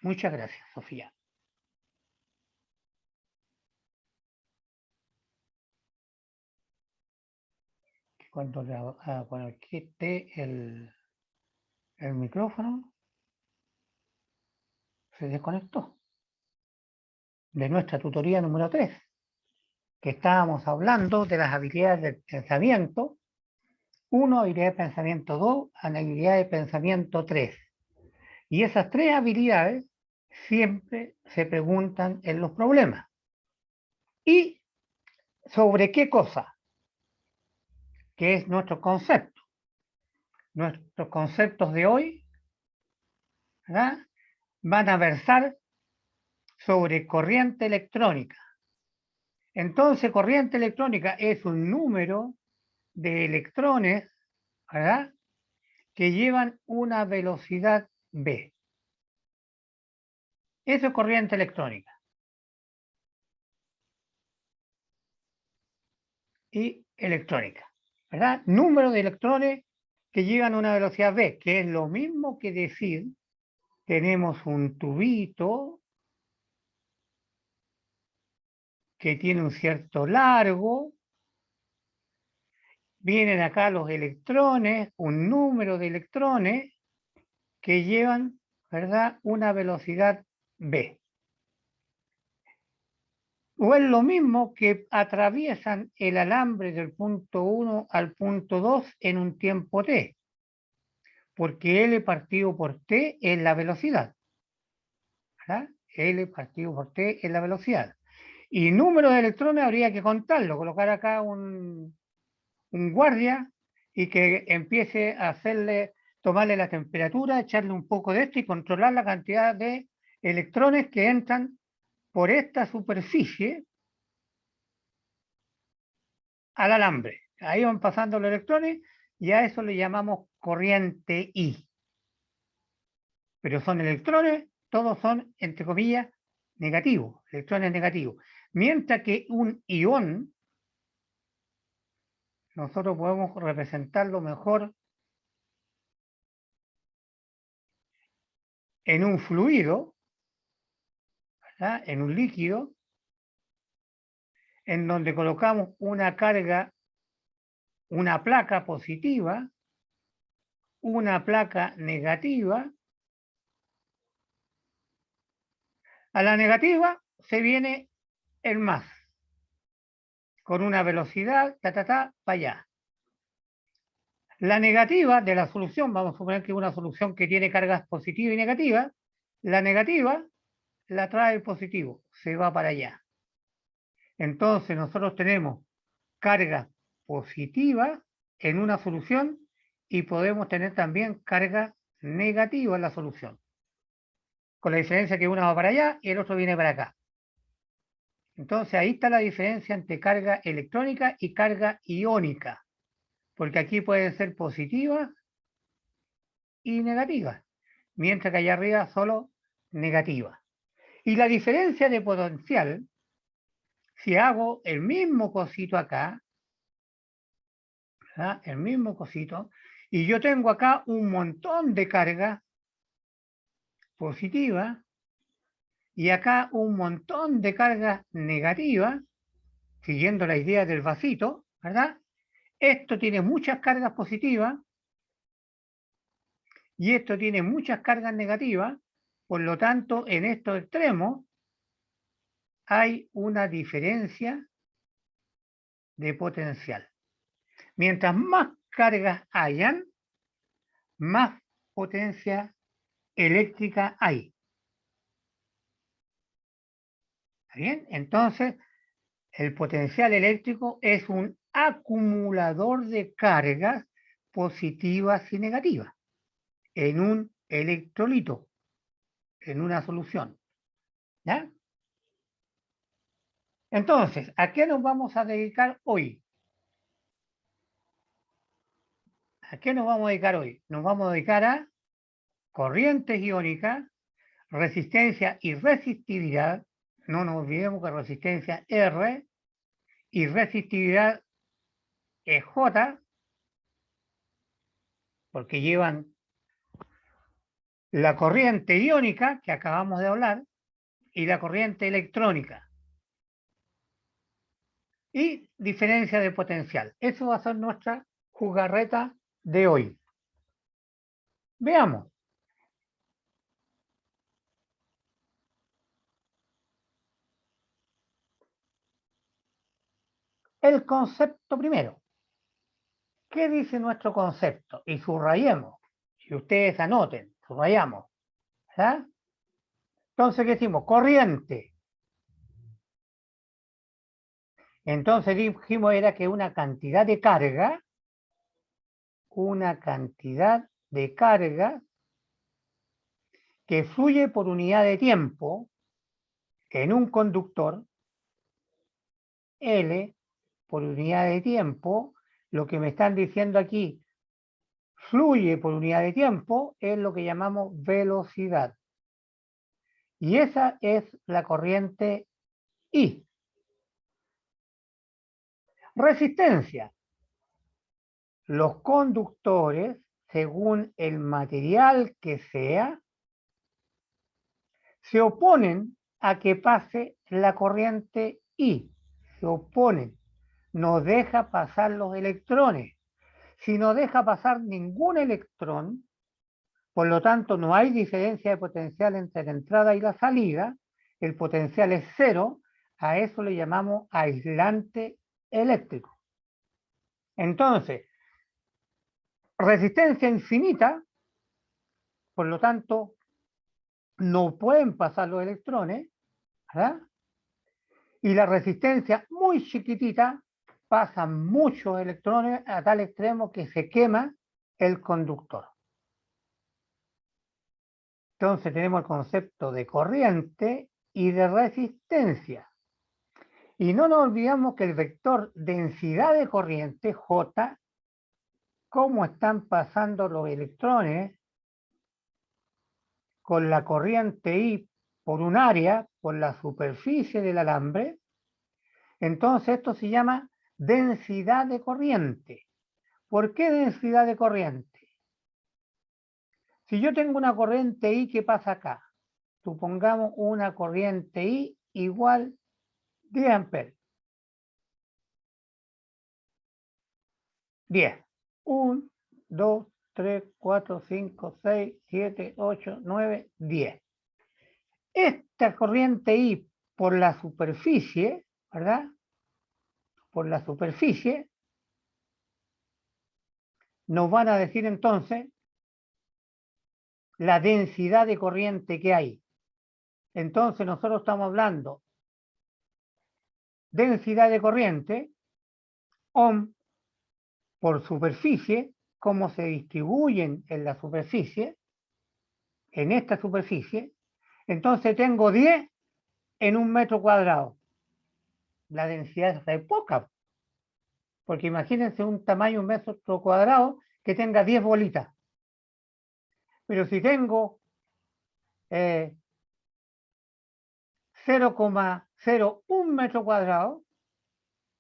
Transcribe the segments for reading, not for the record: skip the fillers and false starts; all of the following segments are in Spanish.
Muchas gracias, Sofía. Cuando quite el micrófono, se desconectó de nuestra tutoría número 3, que estábamos hablando de las habilidades del pensamiento. 1, habilidad de pensamiento 2, habilidad de pensamiento 3. Y esas 3 habilidades siempre se preguntan en los problemas. ¿Y sobre qué cosa? Que es nuestro concepto. Nuestros conceptos de hoy, ¿verdad?, van a versar sobre corriente electrónica. Entonces, corriente electrónica es un número de electrones, ¿verdad?, que llevan una velocidad v. Eso es corriente electrónica. Y electrónica, ¿verdad? Número de electrones que llevan una velocidad v, que es lo mismo que decir, tenemos un tubito que tiene un cierto largo, vienen acá los electrones, un número de electrones que llevan, ¿verdad?, una velocidad v. O es lo mismo que atraviesan el alambre del punto 1 al punto 2 en un tiempo t, porque L partido por t es la velocidad, ¿verdad? L partido por t es la velocidad. Y número de electrones habría que contarlo, colocar acá un guardia y que empiece a tomarle la temperatura, echarle un poco de esto y controlar la cantidad de electrones que entran por esta superficie al alambre. Ahí van pasando los electrones y a eso le llamamos corriente I. Pero son electrones, todos son, entre comillas, negativos, electrones negativos. Mientras que un ión, nosotros podemos representarlo mejor en un fluido, ¿verdad?, en un líquido, en donde colocamos una carga, una placa positiva, una placa negativa. A la negativa se viene el más, con una velocidad, para allá. La negativa de la solución, vamos a suponer que es una solución que tiene cargas positivas y negativas, la negativa la trae el positivo, se va para allá. Entonces nosotros tenemos cargas positivas en una solución y podemos tener también carga negativa en la solución, con la diferencia que una va para allá y el otro viene para acá. Entonces ahí está la diferencia entre carga electrónica y carga iónica, porque aquí pueden ser positivas y negativas, mientras que allá arriba solo negativas. Y la diferencia de potencial, si hago el mismo cosito acá, ¿verdad?, el mismo cosito, y yo tengo acá un montón de carga positiva y acá un montón de carga negativa, siguiendo la idea del vasito, ¿verdad? Esto tiene muchas cargas positivas y esto tiene muchas cargas negativas, por lo tanto, en estos extremos hay una diferencia de potencial. Mientras más cargas hayan, más potencia eléctrica hay. ¿Está bien? Entonces, el potencial eléctrico es un acumulador de cargas positivas y negativas en un electrolito, en una solución. ¿Ya? Entonces, ¿a qué nos vamos a dedicar hoy? ¿A qué nos vamos a dedicar hoy? Nos vamos a dedicar a corrientes iónicas, resistencia y resistividad. No nos olvidemos que resistencia R y resistividad es J, porque llevan la corriente iónica, que acabamos de hablar, y la corriente electrónica. Y diferencia de potencial. Eso va a ser nuestra jugarreta de hoy. Veamos. El concepto primero. ¿Qué dice nuestro concepto? Y subrayemos. Si ustedes anoten, subrayamos. ¿Ya? Entonces, ¿qué decimos? Corriente. Entonces dijimos era que una cantidad de carga que fluye por unidad de tiempo en un conductor, L por unidad de tiempo, lo que me están diciendo aquí, fluye por unidad de tiempo, es lo que llamamos velocidad. Y esa es la corriente I. Resistencia. Los conductores, según el material que sea, se oponen a que pase la corriente I. Se oponen. No deja pasar los electrones. Si no deja pasar ningún electrón, por lo tanto no hay diferencia de potencial entre la entrada y la salida, el potencial es cero, a eso le llamamos aislante eléctrico. Entonces, resistencia infinita, por lo tanto, no pueden pasar los electrones, ¿verdad? Y la resistencia muy chiquitita, pasan muchos electrones a tal extremo que se quema el conductor. Entonces tenemos el concepto de corriente y de resistencia. Y no nos olvidamos que el vector densidad de corriente, J, cómo están pasando los electrones con la corriente I por un área, por la superficie del alambre, entonces esto se llama densidad de corriente. ¿Por qué densidad de corriente? Si yo tengo una corriente I que pasa acá, supongamos una corriente I igual 10 amperes. 10. 1, 2, 3, 4, 5, 6, 7, 8, 9, 10. Esta corriente I por la superficie, ¿verdad? Por la superficie, nos van a decir entonces la densidad de corriente que hay. Entonces nosotros estamos hablando densidad de corriente, ohm por superficie, cómo se distribuyen en la superficie, en esta superficie. Entonces tengo 10 en un metro cuadrado. La densidad es poca, porque imagínense un tamaño, un metro cuadrado, que tenga 10 bolitas. Pero si tengo 0,01 metro cuadrado,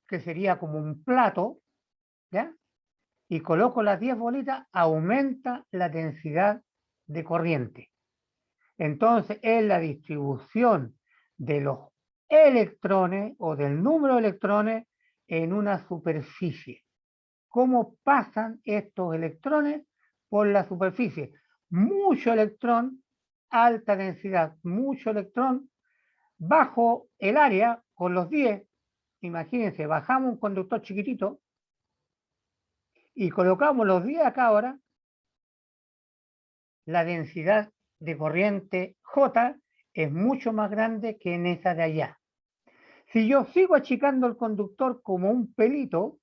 que sería como un plato, ¿ya? Y coloco las 10 bolitas, aumenta la densidad de corriente. Entonces es la distribución de los electrones o del número de electrones en una superficie. ¿Cómo pasan estos electrones por la superficie? Mucho electrón, alta densidad, mucho electrón, bajo el área con los 10. Imagínense, bajamos un conductor chiquitito y colocamos los 10 acá ahora, la densidad de corriente J es mucho más grande que en esa de allá. Si yo sigo achicando el conductor como un pelito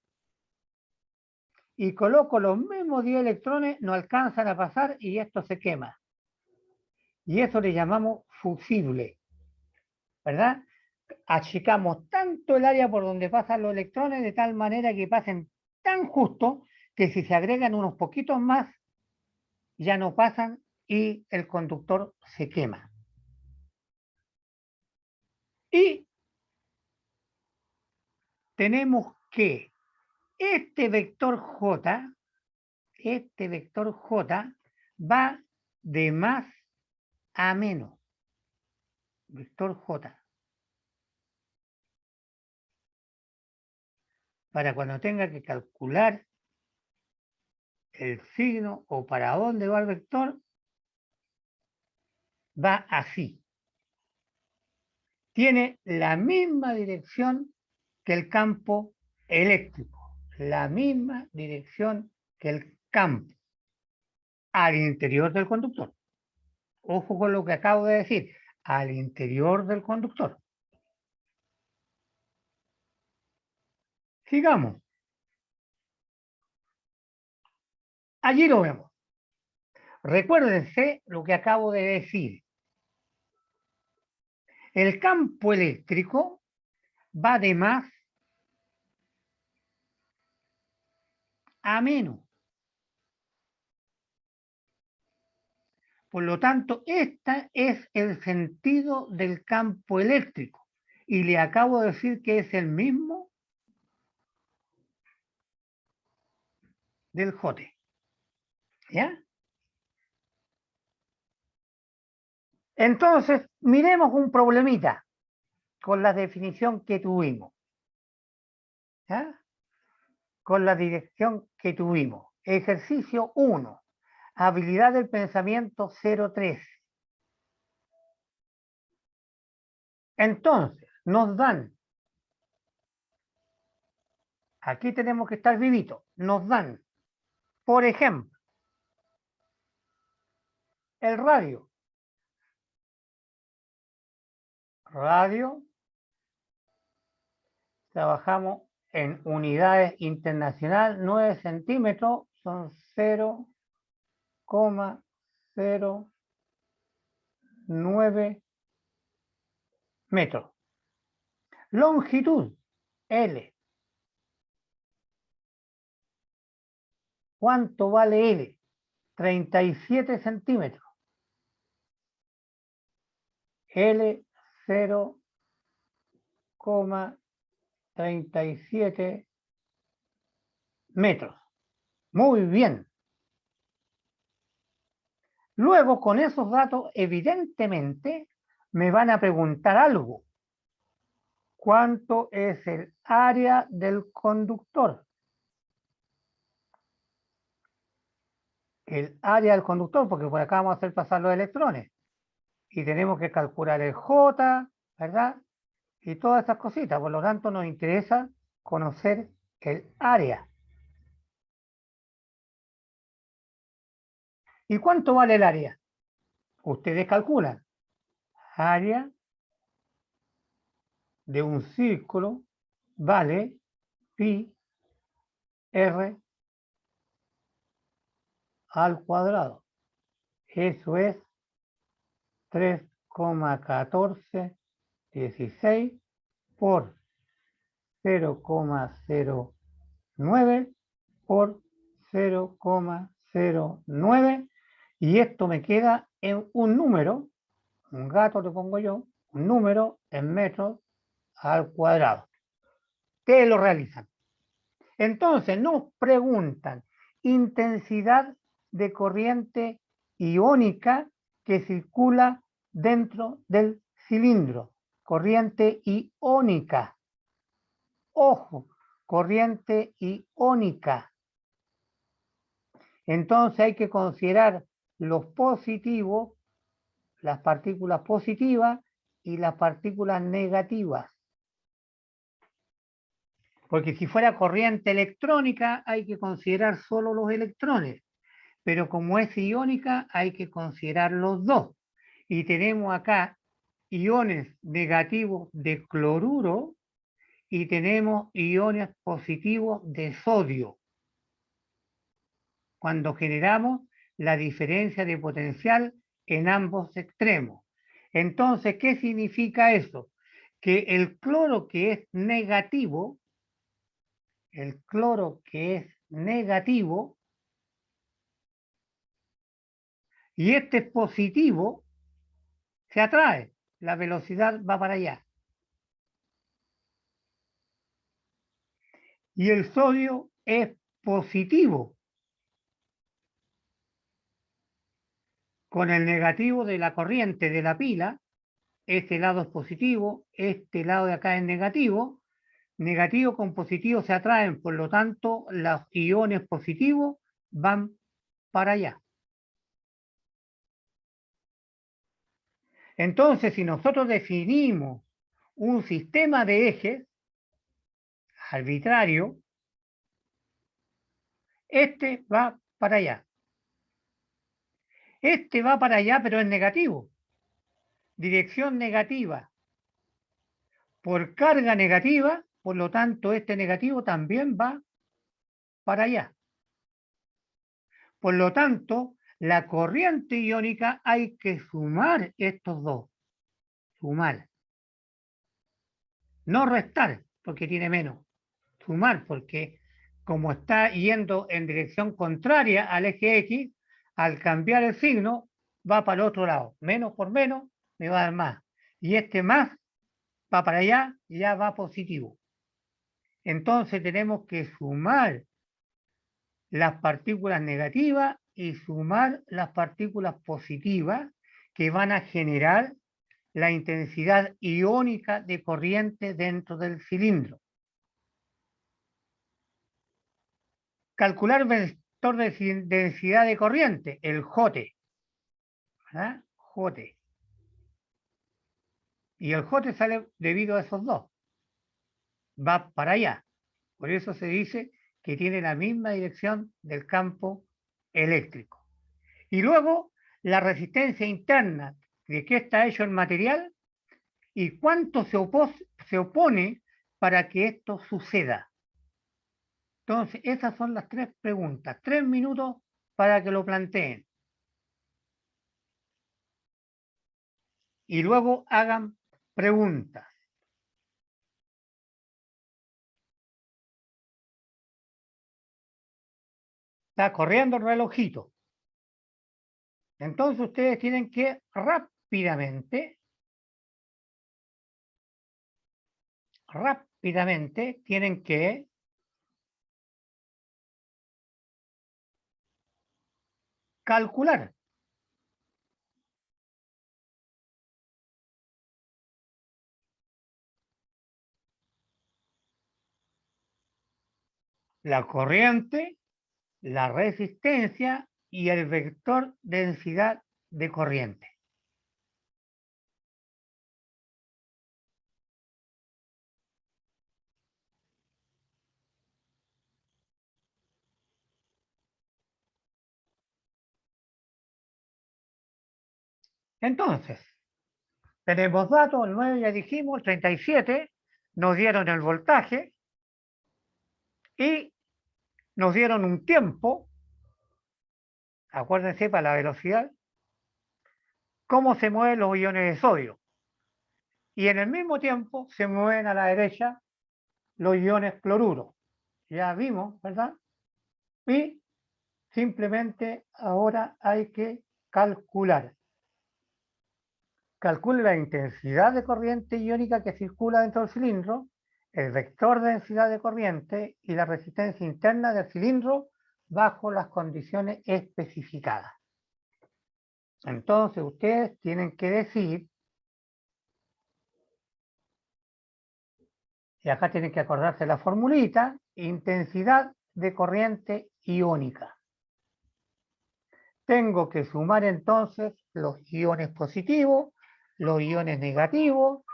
y coloco los mismos 10 electrones, no alcanzan a pasar y esto se quema. Y eso le llamamos fusible, ¿verdad? Achicamos tanto el área por donde pasan los electrones de tal manera que pasen tan justo que si se agregan unos poquitos más, ya no pasan y el conductor se quema. Y tenemos que este vector J va de más A menos, vector J. Para cuando tenga que calcular el signo o para dónde va el vector, va así. Tiene la misma dirección que el campo eléctrico, la misma dirección que el campo al interior del conductor. Ojo con lo que acabo de decir, al interior del conductor. Sigamos. Allí lo vemos. Recuérdense lo que acabo de decir. El campo eléctrico va de más a menos. Por lo tanto, este es el sentido del campo eléctrico. Y le acabo de decir que es el mismo del jote. ¿Ya? Entonces, miremos un problemita con la definición que tuvimos. ¿Ya? Con la dirección que tuvimos. Ejercicio 1. Habilidad del pensamiento 03. Entonces, nos dan, aquí tenemos que estar vivitos, nos dan, por ejemplo, el radio. Radio, trabajamos en unidades internacional, 9 centímetros son 0,09 metros. Longitud, L. ¿Cuánto vale L? 37 centímetros. L 0,37 metros. Muy bien. Luego, con esos datos, evidentemente, me van a preguntar algo. ¿Cuánto es el área del conductor? El área del conductor, porque por acá vamos a hacer pasar los electrones. Y tenemos que calcular el J, ¿verdad? Y todas estas cositas. Por lo tanto, nos interesa conocer el área. ¿Y cuánto vale el área? Ustedes calculan. Área de un círculo vale pi r al cuadrado. Eso es 3,1416 por 0,09 por 0,09 y esto me queda en un número, un gato le pongo yo, un número en metros al cuadrado. Ustedes lo realizan. Entonces nos preguntan intensidad de corriente iónica que circula dentro del cilindro. Corriente iónica. Ojo, corriente iónica. Entonces hay que considerar los positivos, las partículas positivas y las partículas negativas. Porque si fuera corriente electrónica hay que considerar solo los electrones, pero como es iónica hay que considerar los dos. Y tenemos acá iones negativos de cloruro y tenemos iones positivos de sodio. Cuando generamos la diferencia de potencial en ambos extremos. Entonces, ¿qué significa eso? Que el cloro que es negativo, y este es positivo, se atrae, la velocidad va para allá. Y el sodio es positivo. con el negativo de la corriente de la pila. Este lado es positivo, este lado de acá es negativo. Negativo con positivo se atraen, por lo tanto, los iones positivos van para allá. Entonces, si nosotros definimos un sistema de ejes arbitrario, este va para allá. Este va para allá, pero es negativo. Dirección negativa por carga negativa, por lo tanto, este negativo también va para allá. Por lo tanto, la corriente iónica hay que sumar estos dos. Sumar. No restar, porque tiene menos. Sumar, porque como está yendo en dirección contraria al eje X, al cambiar el signo, va para el otro lado. Menos por menos, me va a dar más. Y este más va para allá, ya va positivo. Entonces tenemos que sumar las partículas negativas y sumar las partículas positivas que van a generar la intensidad iónica de corriente dentro del cilindro. Calcular vector de densidad de corriente, el J, ¿verdad? J. Y el J sale debido a esos dos. Va para allá. Por eso se dice que tiene la misma dirección del campo eléctrico. Y luego la resistencia interna, de qué está hecho el material y cuánto se opone para que esto suceda. Entonces, esas son las tres preguntas. 3 minutos para que lo planteen. Y luego hagan preguntas. Está corriendo el relojito. Entonces ustedes tienen que rápidamente tienen que calcular. La corriente, la resistencia y el vector densidad de corriente. Entonces, tenemos datos, el 9 ya dijimos, el 37, nos dieron el voltaje y nos dieron un tiempo, acuérdense para la velocidad, cómo se mueven los iones de sodio. Y en el mismo tiempo se mueven a la derecha los iones cloruro. Ya vimos, ¿verdad? Y simplemente ahora hay que calcular. Calcule la intensidad de corriente iónica que circula dentro del cilindro, el vector de densidad de corriente y la resistencia interna del cilindro bajo las condiciones especificadas. Entonces ustedes tienen que decir, y acá tienen que acordarse la formulita, intensidad de corriente iónica. Tengo que sumar entonces los iones positivos, los iones negativos,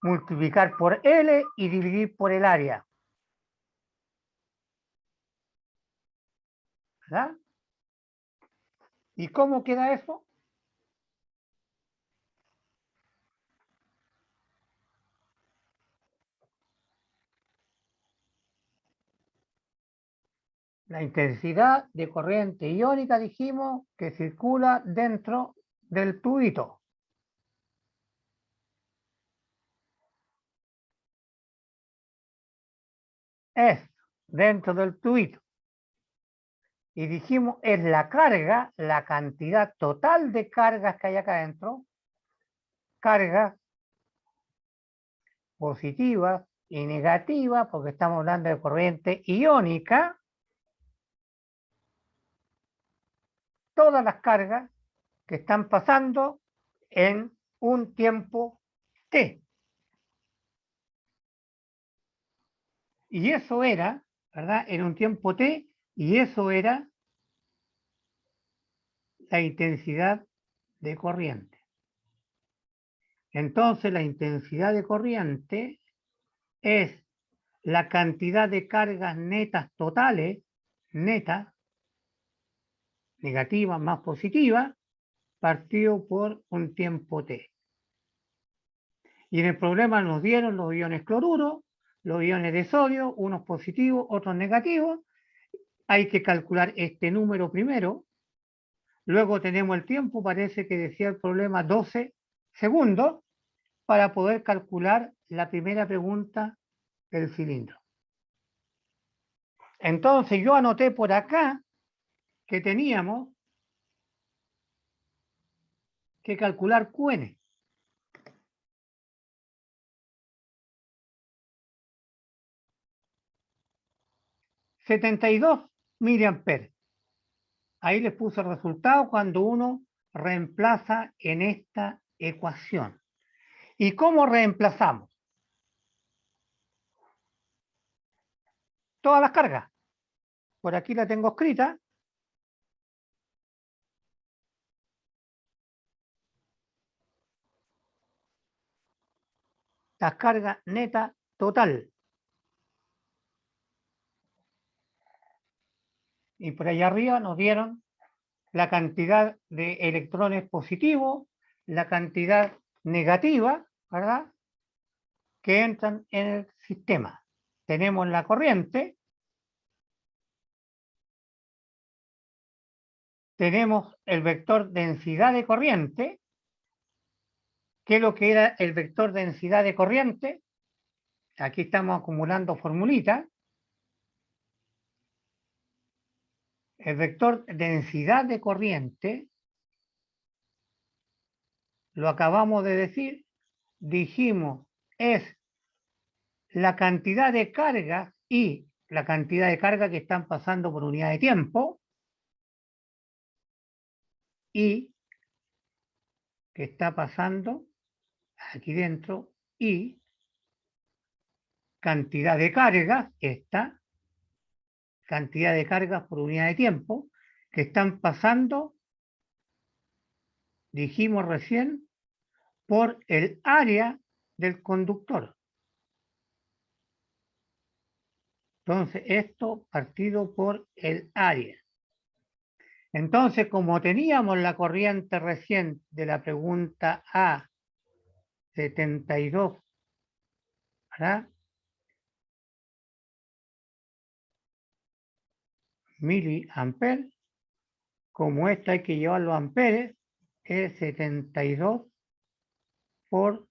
multiplicar por L y dividir por el área. ¿Verdad? ¿Y cómo queda eso? La intensidad de corriente iónica, dijimos, que circula dentro del tubito. Es dentro del tubito. Y dijimos, es la carga, la cantidad total de cargas que hay acá adentro, cargas positivas y negativas, porque estamos hablando de corriente iónica, todas las cargas que están pasando en un tiempo t. Y eso era, ¿verdad? En un tiempo t, y eso era la intensidad de corriente. Entonces, la intensidad de corriente es la cantidad de cargas netas totales, netas, negativas más positivas, partido por un tiempo t. Y en el problema nos dieron los iones cloruro, los iones de sodio, unos positivos, otros negativos. Hay que calcular este número primero. Luego tenemos el tiempo, parece que decía el problema 12 segundos, para poder calcular la primera pregunta del cilindro. Entonces yo anoté por acá que teníamos que calcular Qn. $72 miliamperes. Ahí les puse el resultado cuando uno reemplaza en esta ecuación. ¿Y cómo reemplazamos? Todas las cargas. Por aquí la tengo escrita. Las cargas netas total. Y por allá arriba nos dieron la cantidad de electrones positivos, la cantidad negativa, ¿verdad?, que entran en el sistema. Tenemos la corriente, tenemos el vector densidad de corriente. ¿Qué es lo que era el vector densidad de corriente? Aquí estamos acumulando formulitas. El vector densidad de corriente, lo acabamos de decir, dijimos, es la cantidad de cargas y la cantidad de carga que están pasando por unidad de tiempo y que está pasando aquí dentro y cantidad de cargas, esta cantidad de cargas por unidad de tiempo que están pasando, dijimos recién, por el área del conductor. Entonces, esto partido por el área. Entonces, como teníamos la corriente recién de la pregunta A, 72, ¿verdad?, miliamperes, como esta hay que llevar los amperes, es 72 por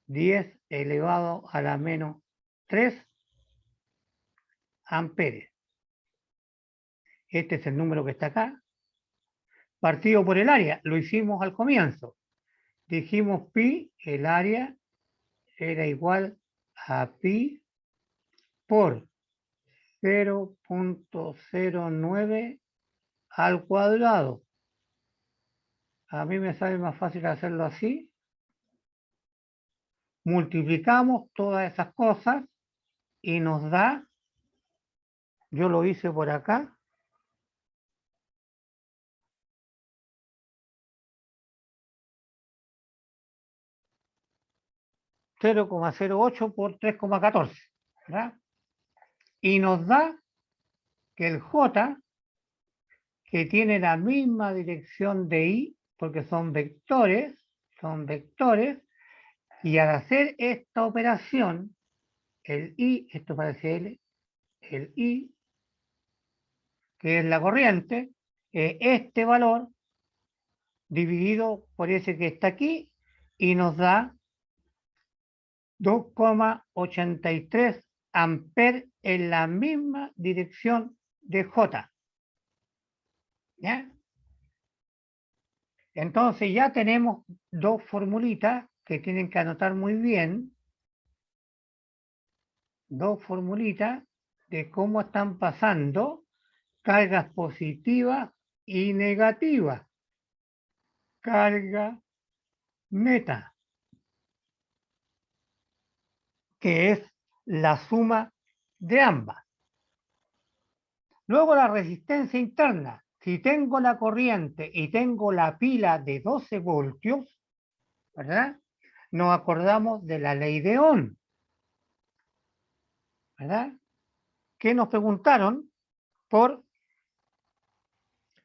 10 elevado a la menos 3 amperes. Este es el número que está acá. Partido por el área, lo hicimos al comienzo. Dijimos pi, el área era igual a pi por 0.09 al cuadrado. A mí me sale más fácil hacerlo así. Multiplicamos todas esas cosas y nos da, yo lo hice por acá, 0,08 por 3,14, ¿verdad? Y nos da que el J, que tiene la misma dirección de I, porque son vectores, y al hacer esta operación, el I, esto parece L, el I, que es la corriente, este valor dividido por ese que está aquí, y nos da 2,83 amperes en la misma dirección de J. ¿Ya? Entonces ya tenemos dos formulitas que tienen que anotar muy bien, dos formulitas de cómo están pasando cargas positivas y negativas. carga neta, que es la suma de ambas. Luego la resistencia interna. Si tengo la corriente y tengo la pila de 12 voltios, ¿verdad? Nos acordamos de la ley de Ohm, ¿verdad? Que nos preguntaron por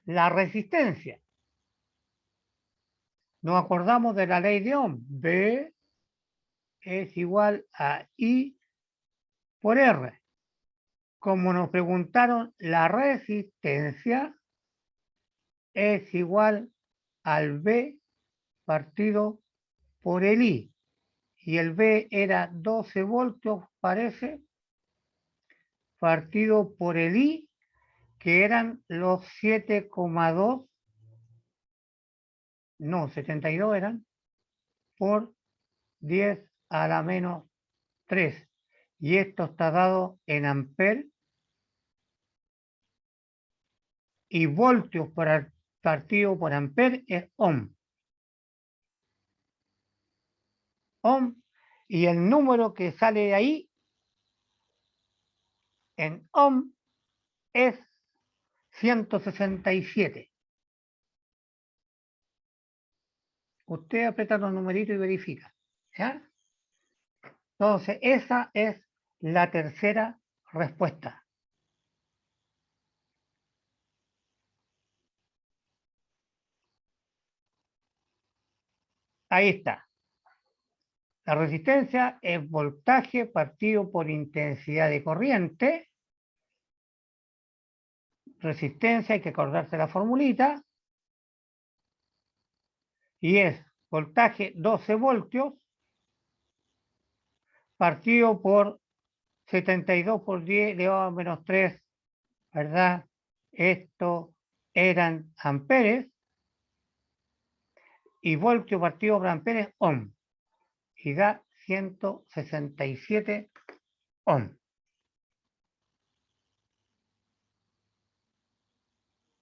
la resistencia. Nos acordamos de la ley de Ohm. B es igual a I por R. Como nos preguntaron, la resistencia es igual al B partido por el I. Y el B era 12 voltios, parece, partido por el I, que eran los 7,2, no, 72 eran, por 10 a la menos 3. Y esto está dado en amperes y voltios por partido por amper es ohm. Ohm, y el número que sale ahí en ohm es 167. Usted aprieta los numeritos y verifica. ¿Ya? Entonces, esa es la tercera respuesta. Ahí está. La resistencia es voltaje partido por intensidad de corriente. Resistencia, hay que acordarse la formulita. Y es voltaje 12 voltios partido por 72 por 10 elevado a menos 3, ¿verdad? Esto eran amperes y voltio partido por amperes ohm. Y da 167 ohm.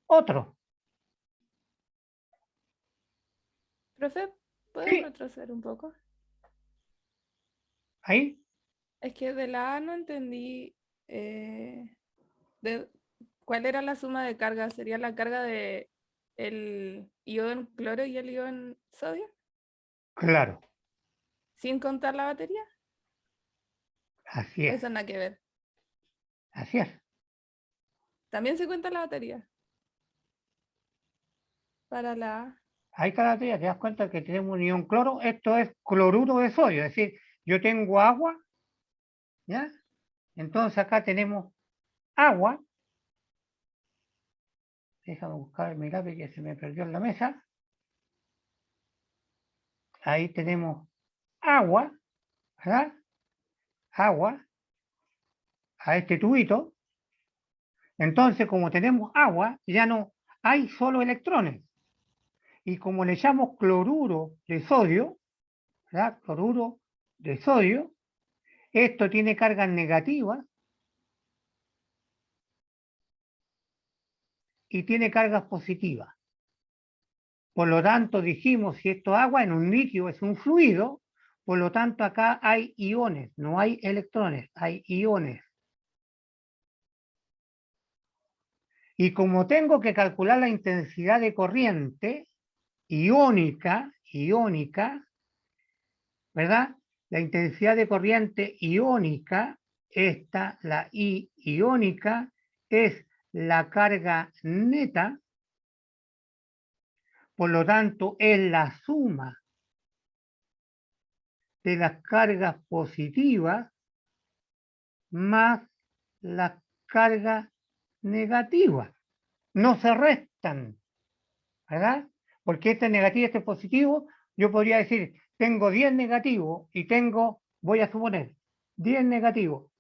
Otro. Profe, ¿puedo Sí, retroceder un poco? ahí. Es que de la A no entendí eh, de cuál era la suma de carga. ¿Sería la carga de el ion cloro y el ion sodio? Claro, ¿Sin contar la batería? así ¿O es. eso nada que ver? Así es. ¿También se cuenta la batería? Para la A. Ahí cada día te das cuenta que tenemos un ion cloro. Esto es cloruro de sodio. Es decir, yo tengo agua, ¿ya? Entonces acá tenemos agua. Déjame buscar mi lápiz que se me perdió en la mesa. Ahí tenemos agua, ¿verdad? Agua a este tubito. Entonces, como tenemos agua, ya no hay solo electrones. Y como le llamo cloruro de sodio, ¿verdad? Cloruro de sodio, esto tiene cargas negativas y tiene cargas positivas. Por lo tanto, dijimos, si esto es agua en un líquido es un fluido, por lo tanto acá hay iones, no hay electrones, hay iones. Y como tengo que calcular la intensidad de corriente iónica, ¿verdad? La intensidad de corriente iónica, esta, la I iónica, es la carga neta, por lo tanto es la suma de las cargas positivas más las cargas negativas. No se restan, ¿verdad? Porque este negativo y este positivo, yo podría decir, tengo 10 negativos y tengo, voy a suponer, 10 negativos.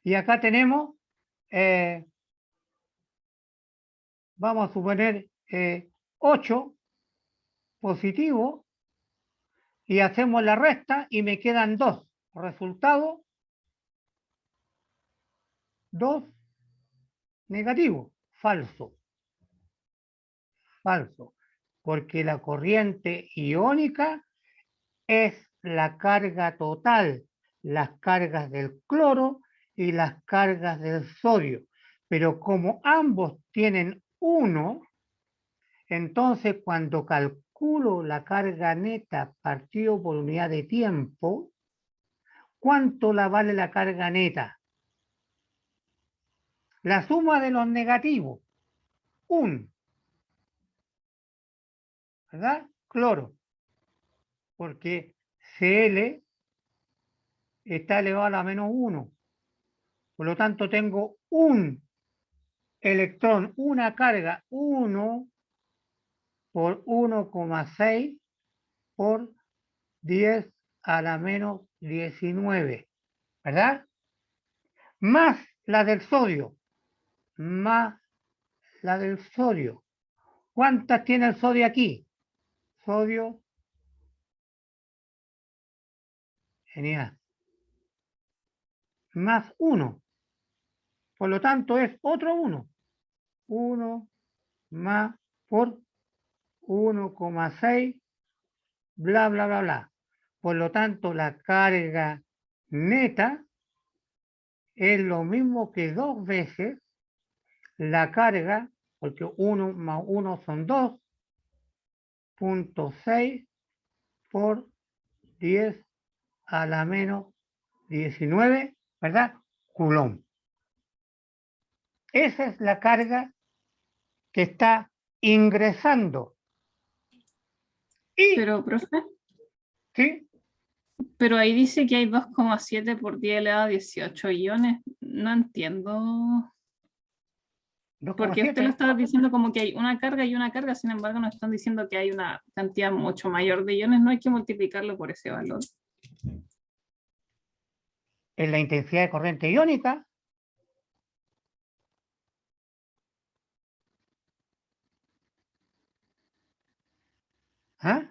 Y acá tenemos, eh, vamos a suponer, 8 positivos y hacemos la resta y me quedan 2. Resultado, 2 negativos. Falso, falso. porque la corriente iónica es la carga total, las cargas del cloro y las cargas del sodio. Pero como ambos tienen 1, entonces cuando calculo la carga neta partido por unidad de tiempo, ¿cuánto la vale la carga neta? La suma de los negativos, 1, ¿verdad? Cloro, porque Cl está elevado a la menos 1. Por lo tanto, tengo un electrón, una carga 1 por 1,6 por 10 a la menos 19, ¿verdad? Más la del sodio, más la del sodio. ¿Cuántas tiene el sodio aquí? Sodio, genial, más 1. Por lo tanto, es otro 1. 1 más por 1,6, bla, bla, bla, bla. Por lo tanto, la carga neta es lo mismo que 2 veces la carga, porque 1 más 1 son 2,6 por 10 a la menos 19, ¿verdad? Coulomb. Esa es la carga que está ingresando. Y, Pero, profe, ¿sí? pero ahí dice que hay 2,7 por 10 elevado a 18 iones. No entiendo. Porque usted lo 2,7. estaba diciendo como que hay una carga y una carga, sin embargo, nos están diciendo que hay una cantidad mucho mayor de iones, no hay que multiplicarlo por ese valor. Es la intensidad de corriente iónica. ¿Ah?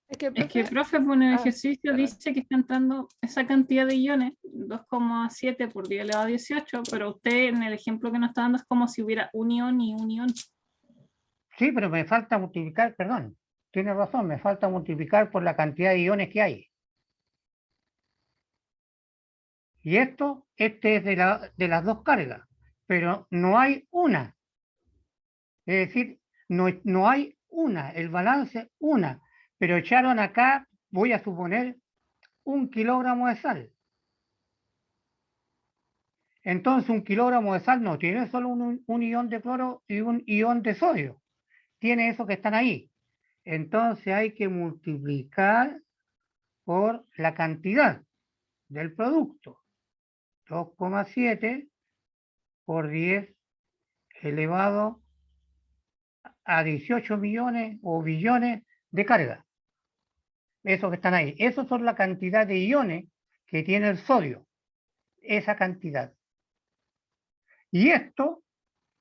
Es que, Es que el profe, profe pone el ah, ejercicio, perdón. dice que está entrando esa cantidad de iones, 2,7 por 10 elevado a 18, pero usted en el ejemplo que nos está dando es como si hubiera un ion y un ion. Sí, pero me falta multiplicar, perdón, tiene razón, me falta multiplicar por la cantidad de iones que hay. Y este es de las dos cargas, pero no hay una. Es decir, no hay una, el balance una, pero echaron acá, voy a suponer, 1 kilogramo de sal. Entonces, 1 kilogramo de sal no tiene solo un ion de cloro y un ion de sodio. Tiene esos que están ahí. Entonces hay que multiplicar por la cantidad del producto. 2,7 por 10 elevado a 18 millones o billones de carga. Esos que están ahí. Esos son la cantidad de iones que tiene el sodio. Esa cantidad. Y esto,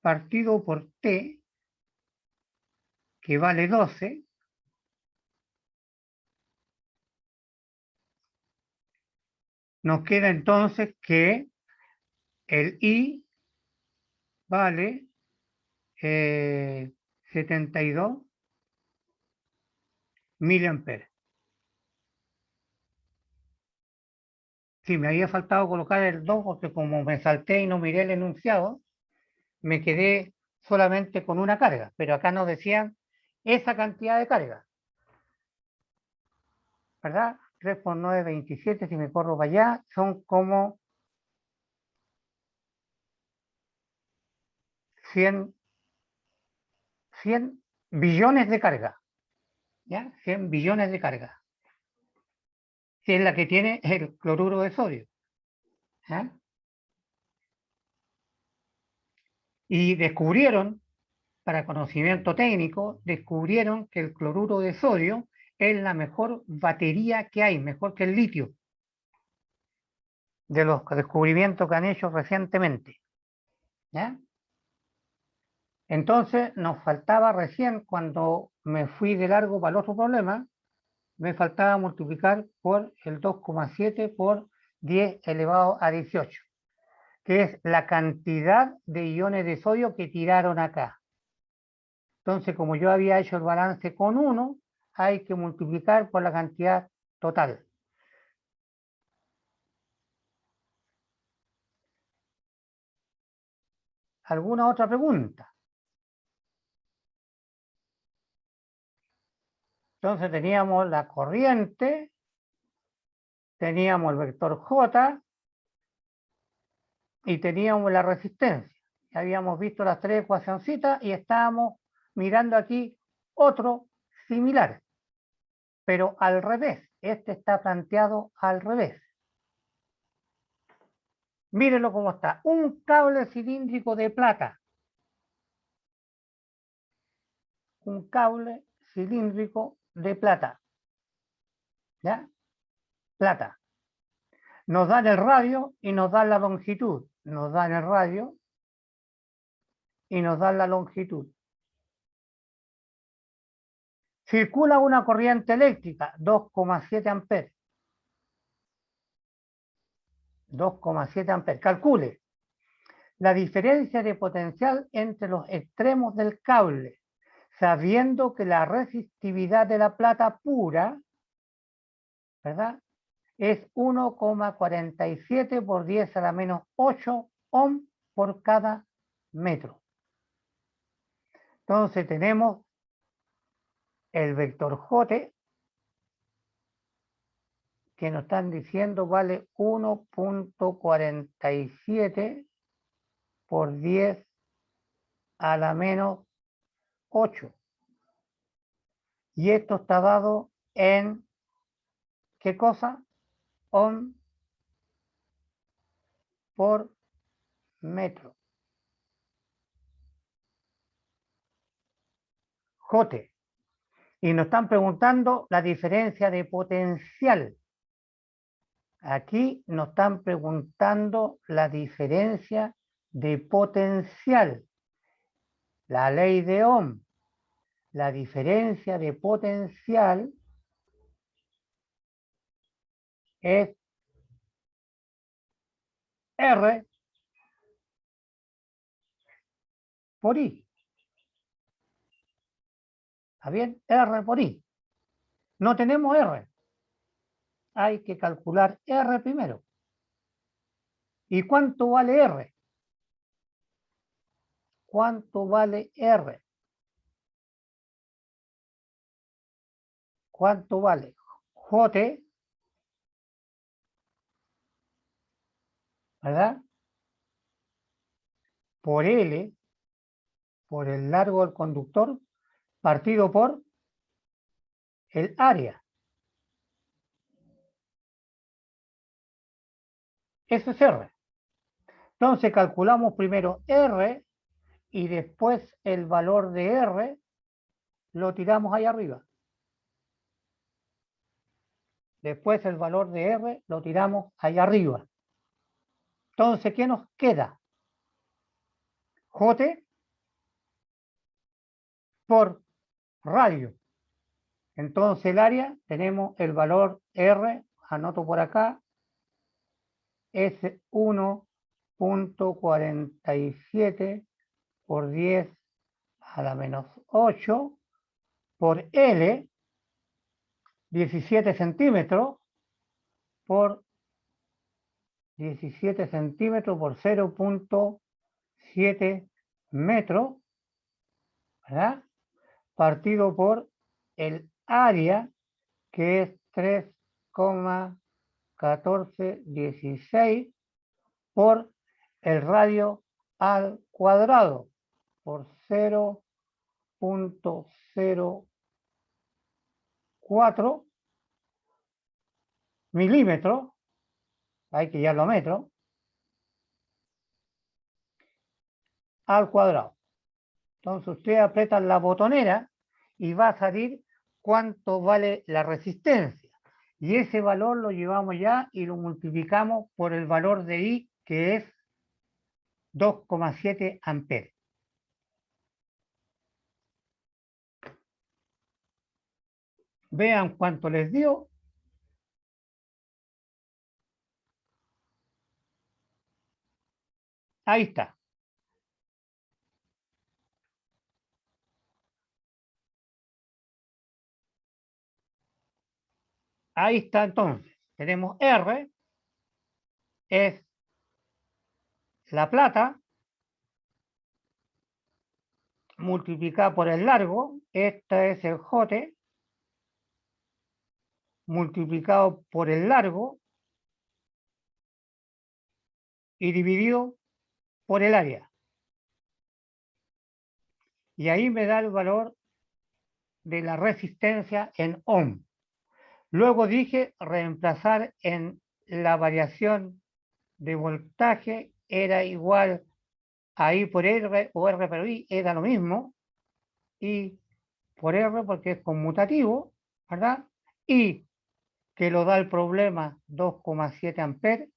partido por T, que vale 12, nos queda entonces que el I vale 72 miliamperes. Sí, me había faltado colocar el 2 porque como me salté y no miré el enunciado, me quedé solamente con una carga, pero acá nos decían esa cantidad de carga, ¿verdad? 3 por 9, 27, si me corro para allá, son como 100 billones de carga, ¿ya? 100 billones de carga, que es la que tiene el cloruro de sodio. ¿Ya? Y descubrieron, para conocimiento técnico, descubrieron que el cloruro de sodio es la mejor batería que hay, mejor que el litio, de los descubrimientos que han hecho recientemente. ¿Ya? Entonces nos faltaba recién, cuando me fui de largo para el otro problema, me faltaba multiplicar por el 2,7 por 10 elevado a 18, que es la cantidad de iones de sodio que tiraron acá. Entonces, como yo había hecho el balance con 1, hay que multiplicar por la cantidad total. ¿Alguna otra pregunta? Entonces teníamos la corriente, teníamos el vector J y teníamos la resistencia. Ya habíamos visto las tres ecuacioncitas y estábamos mirando aquí otro similar, pero al revés. Este está planteado al revés. Mírenlo cómo está. Un cable cilíndrico de plata. Un cable cilíndrico de plata. ¿Ya? Plata. Nos dan el radio y nos dan la longitud. Nos dan el radio y nos dan la longitud. Circula una corriente eléctrica, 2,7 amperes. 2,7 amperes. Calcule la diferencia de potencial entre los extremos del cable, sabiendo que la resistividad de la plata pura, ¿verdad?, es 1,47 por 10 a la menos 8 ohm por cada metro. Entonces tenemos el vector J, que nos están diciendo vale 1,47 por 10 a la menos 8. Y esto está dado en, ¿qué cosa? Ohm por metro. J. Y nos están preguntando la diferencia de potencial. Aquí nos están preguntando la diferencia de potencial. La ley de Ohm. La diferencia de potencial es R por I. ¿Está bien? R por I. No tenemos R. Hay que calcular R primero. ¿Y cuánto vale R? ¿Cuánto vale R? ¿Cuánto vale J? ¿Verdad? Por L, por el largo del conductor, partido por el área. Eso es R. Entonces calculamos primero R y después el valor de R lo tiramos ahí arriba. Después el valor de R lo tiramos ahí arriba. Entonces, ¿qué nos queda? J por radio. Entonces el área, tenemos el valor R, anoto por acá, es 1,47 por 10 a la menos 8 por L, 17 centímetros por 17 centímetros por 0,7 metros, ¿verdad? Partido por el área, que es 3,1416 por el radio al cuadrado, por 0,04 milímetros, hay que llevarlo a metro, al cuadrado. Entonces usted aprieta la botonera y va a salir cuánto vale la resistencia. Y ese valor lo llevamos ya y lo multiplicamos por el valor de I, que es 2,7 amperes. Vean cuánto les dio. Ahí está. Ahí está entonces. Tenemos R, es la plata, multiplicada por el largo. Este es el jote, multiplicado por el largo y dividido por el área. Y ahí me da el valor de la resistencia en ohm. Luego dije reemplazar en la variación de voltaje era igual a I por R o R por I, era lo mismo. I por R porque es conmutativo, ¿verdad? Y que lo da el problema 2,7 amperes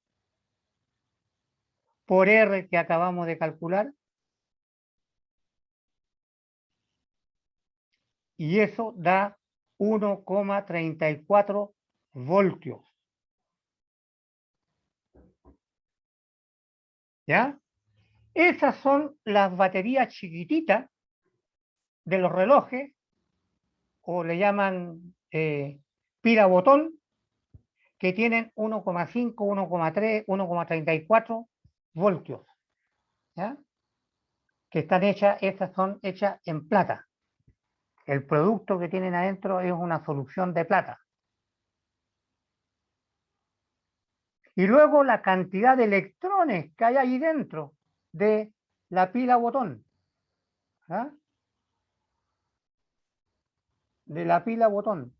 por R que acabamos de calcular. Y eso da 1,34 voltios. ¿Ya? Esas son las baterías chiquititas de los relojes, o le llaman pila botón, que tienen 1,5, 1,3, 1,34 voltios. ¿Ya? Que están hechas, estas son hechas en plata. El producto que tienen adentro es una solución de plata. Y luego la cantidad de electrones que hay ahí dentro de la pila botón. ¿Ah? De la pila botón.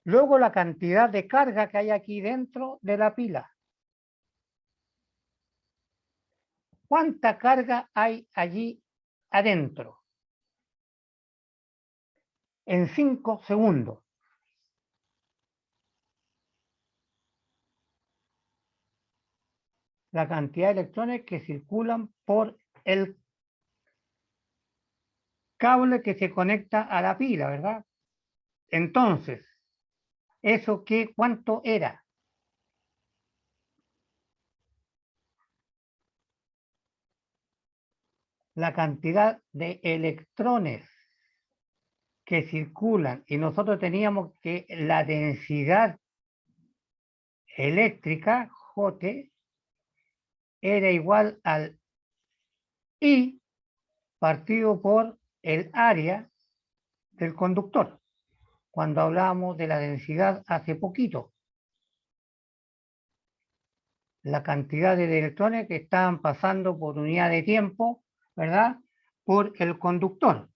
Luego la cantidad de carga que hay aquí dentro de la pila. ¿Cuánta carga hay allí adentro? En 5 segundos. La cantidad de electrones que circulan por el cable que se conecta a la pila, ¿verdad? Entonces, ¿eso qué? ¿Cuánto era? La cantidad de electrones que circulan, y nosotros teníamos que la densidad eléctrica, J, era igual al I partido por el área del conductor, cuando hablábamos de la densidad hace poquito. La cantidad de electrones que estaban pasando por unidad de tiempo, ¿verdad? Por el conductor.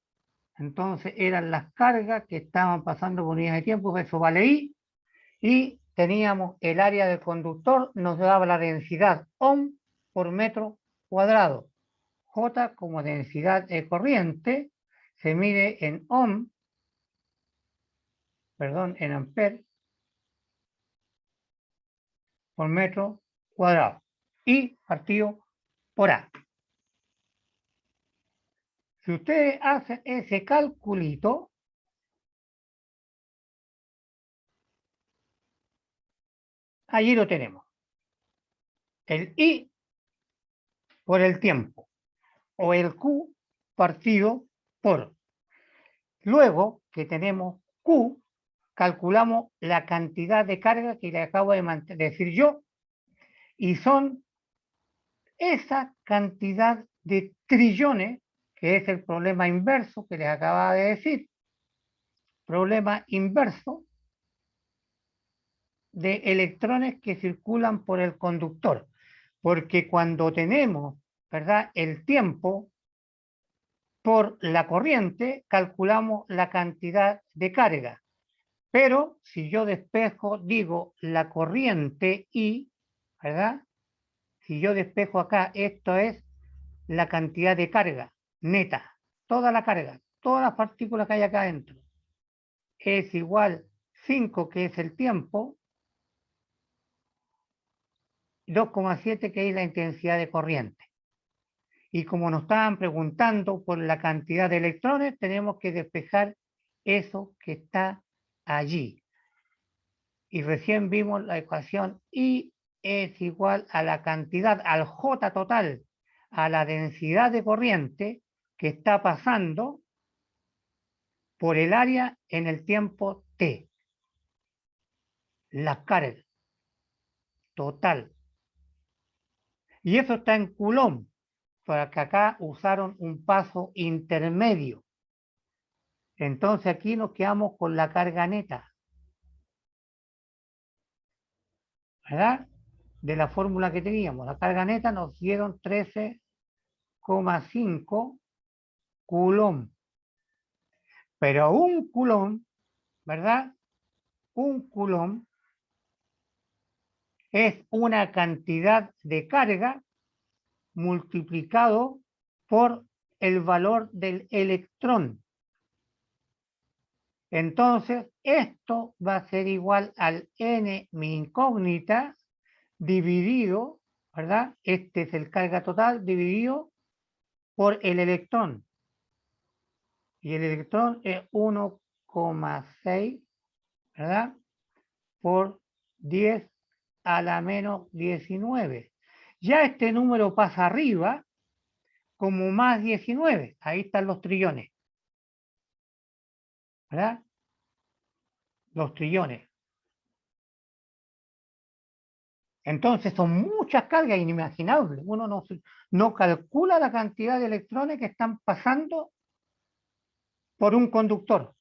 Entonces eran las cargas que estaban pasando por unidad de tiempo, eso vale I, y teníamos el área del conductor, nos daba la densidad ohm por metro cuadrado. J como densidad de corriente se mide en ohm, perdón, en amper por metro cuadrado. Y partido por A. Si ustedes hacen ese calculito, allí lo tenemos. El I por el tiempo o el Q partido por. Luego que tenemos Q, calculamos la cantidad de carga que le acabo de decir yo, y son esa cantidad de trillones, que es el problema inverso que les acababa de decir. Problema inverso de electrones que circulan por el conductor. Porque cuando tenemos, ¿verdad?, el tiempo por la corriente, calculamos la cantidad de carga. Pero si yo despejo, digo, la corriente I, ¿verdad? Si yo despejo acá, esto es la cantidad de carga neta, toda la carga, todas las partículas que hay acá adentro, es igual 5, que es el tiempo, 2,7, que es la intensidad de corriente. Y como nos estaban preguntando por la cantidad de electrones, tenemos que despejar eso que está allí. Y recién vimos la ecuación I es igual a la cantidad, al J total, a la densidad de corriente que está pasando por el área en el tiempo t. La carga total. Y eso está en Coulomb, porque acá usaron un paso intermedio. Entonces aquí nos quedamos con la carga neta, ¿verdad? De la fórmula que teníamos. La carga neta nos dieron 13,5 Coulomb. Pero un Coulomb, ¿verdad? Un Coulomb es una cantidad de carga multiplicado por el valor del electrón. Entonces, esto va a ser igual al n mi incógnita dividido, ¿verdad? Este es el carga total dividido por el electrón. Y el electrón es 1,6, ¿verdad? Por 10 a la menos 19. Ya este número pasa arriba como más 19. Ahí están los trillones, ¿verdad? Los trillones. Entonces son muchas cargas inimaginables. Uno no calcula la cantidad de electrones que están pasando por un conductor.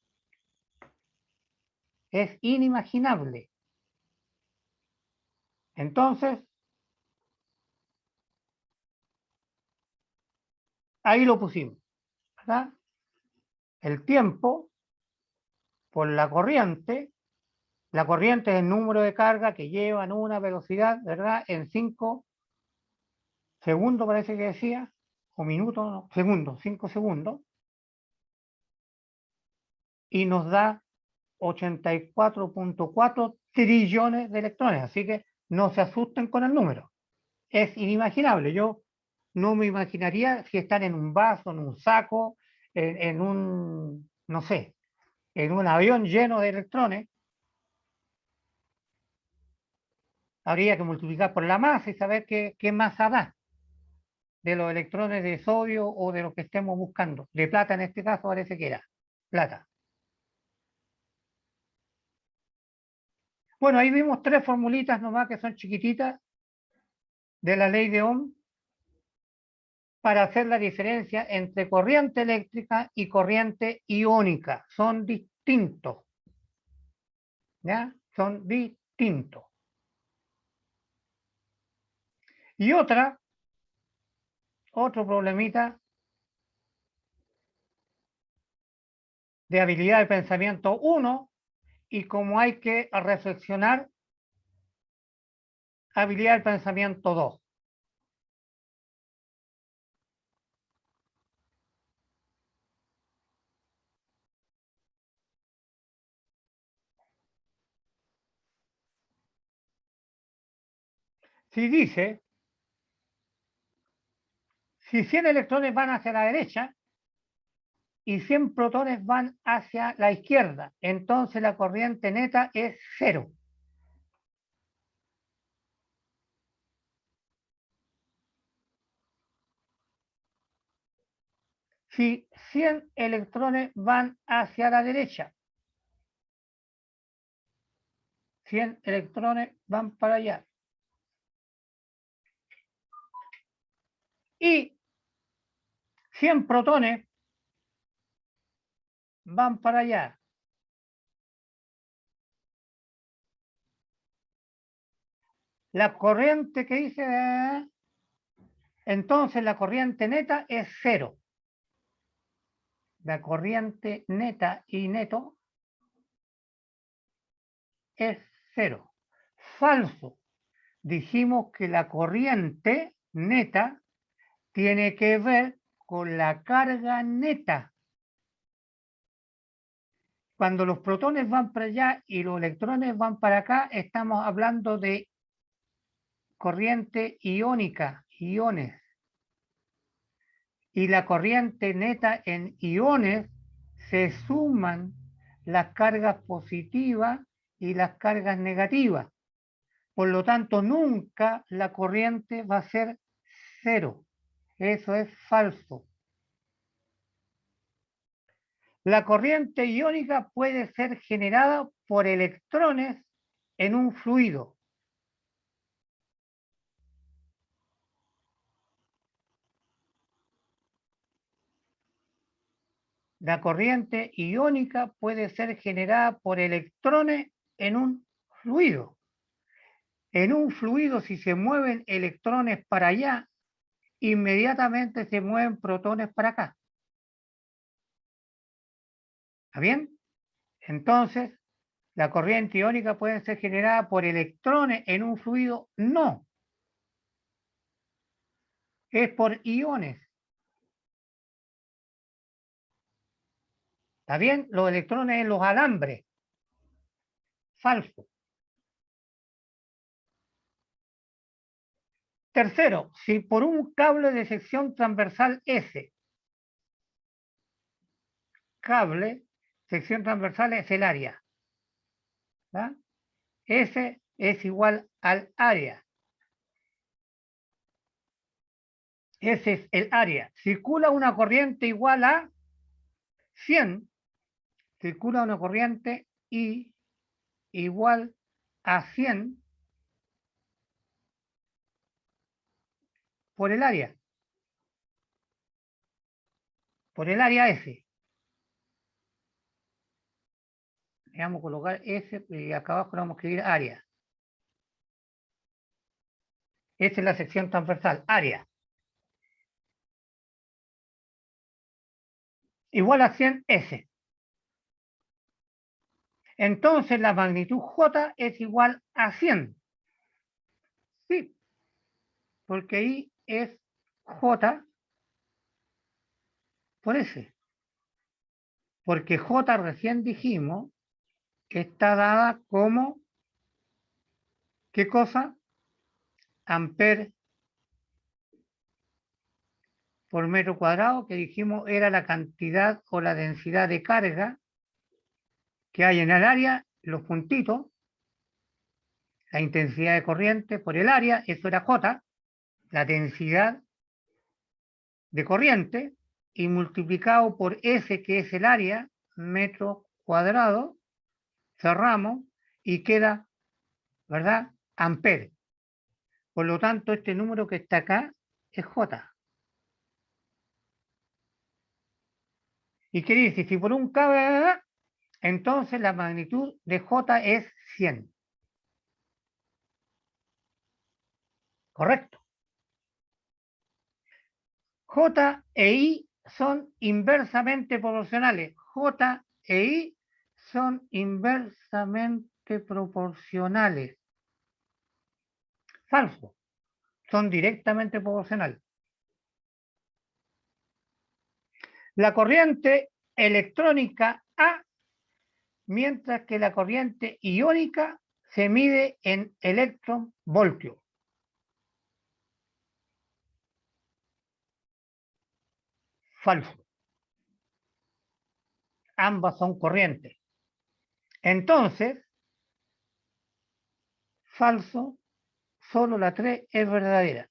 Es inimaginable. Entonces, ahí lo pusimos, ¿verdad? El tiempo por la corriente es el número de carga que llevan una velocidad, ¿verdad? En 5 segundos, parece que decía, o minutos, no, segundos, 5 segundos, y nos da 84,4 trillones de electrones. Así que no se asusten con el número. Es inimaginable. Yo no me imaginaría si están en un vaso, en un saco, en un, no sé, en un avión lleno de electrones. Habría que multiplicar por la masa y saber qué masa da de los electrones de sodio o de lo que estemos buscando. De plata en este caso parece que era plata. Bueno, ahí vimos 3 formulitas nomás que son chiquititas de la ley de Ohm para hacer la diferencia entre corriente eléctrica y corriente iónica. Son distintos. ¿Ya? Son distintos. Y otro problemita de habilidad de pensamiento 1, y como hay que reflexionar, habilidad del pensamiento 2. Si dice, si 100 electrones van hacia la derecha y 100 protones van hacia la izquierda, entonces la corriente neta es 0. Si 100 electrones van hacia la derecha, 100 electrones van para allá. Y 100 protones van para allá. La corriente que dice, entonces la corriente neta es 0. La corriente neta y neto es 0. Falso. Dijimos que la corriente neta tiene que ver con la carga neta. Cuando los protones van para allá y los electrones van para acá, estamos hablando de corriente iónica, iones. Y la corriente neta en iones se suman las cargas positivas y las cargas negativas. Por lo tanto, nunca la corriente va a ser 0. Eso es falso. La corriente iónica puede ser generada por electrones en un fluido. La corriente iónica puede ser generada por electrones en un fluido. En un fluido, si se mueven electrones para allá, inmediatamente se mueven protones para acá. ¿Está bien? Entonces, la corriente iónica puede ser generada por electrones en un fluido. No. Es por iones. ¿Está bien? Los electrones en los alambres. Falso. Tercero, si por un cable de sección transversal S, cable, sección transversal es el área, ¿verdad? S es igual al área. Ese es el área. Circula una corriente igual a 100, circula una corriente I igual a 100 por el área S. Le vamos a colocar S y acá abajo le vamos a escribir área. Esa es la sección transversal, área. Igual a 100 S. Entonces la magnitud J es igual a 100. Sí, porque I es J por S. Porque J recién dijimos que está dada como, ¿qué cosa? Amper por metro cuadrado, que dijimos era la cantidad o la densidad de carga que hay en el área, los puntitos, la intensidad de corriente por el área, eso era J, la densidad de corriente, y multiplicado por S, que es el área, metro cuadrado, cerramos y queda, ¿verdad? Amper. Por lo tanto, este número que está acá es J. ¿Y qué dice? Si por un cable, entonces la magnitud de J es 100. Correcto. J e I son inversamente proporcionales. J e I son inversamente proporcionales. Falso. Son directamente proporcionales. La corriente electrónica A, mientras que la corriente iónica se mide en electronvoltio. Falso. Ambas son corrientes. Entonces, falso, solo la 3 es verdadera.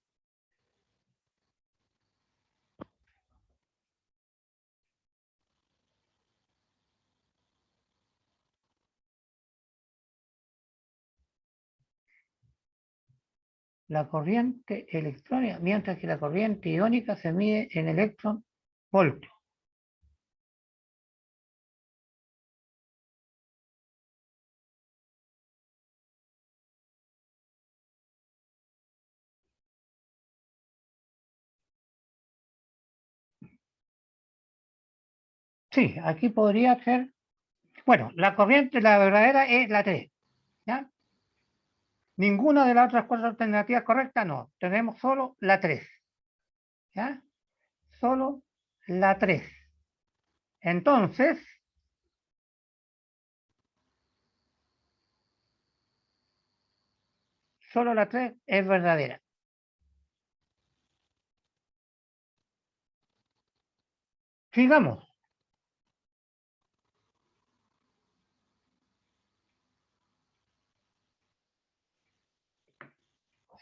La corriente electrónica, mientras que la corriente iónica se mide en electronvoltio. Sí, aquí podría ser. Bueno, la corriente, la verdadera es la 3. ¿Ya? Ninguna de las otras 4 alternativas correctas, no. Tenemos solo la 3. ¿Ya? Solo la 3. Entonces, solo la 3 es verdadera. Sigamos.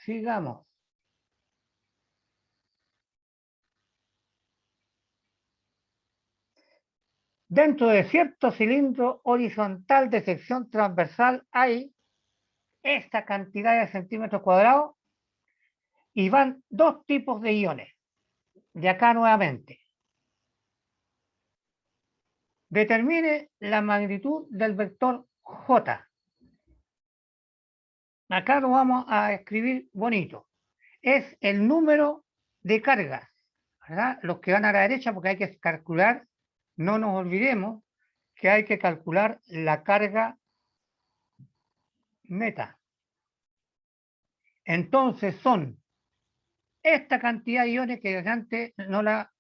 Sigamos. Dentro de cierto cilindro horizontal de sección transversal hay esta cantidad de centímetros cuadrados y van dos tipos de iones. De acá nuevamente. Determine la magnitud del vector J. Acá lo vamos a escribir bonito. Es el número de cargas, ¿verdad? Los que van a la derecha, porque hay que calcular, no nos olvidemos que hay que calcular la carga neta. Entonces son esta cantidad de iones que antes no la...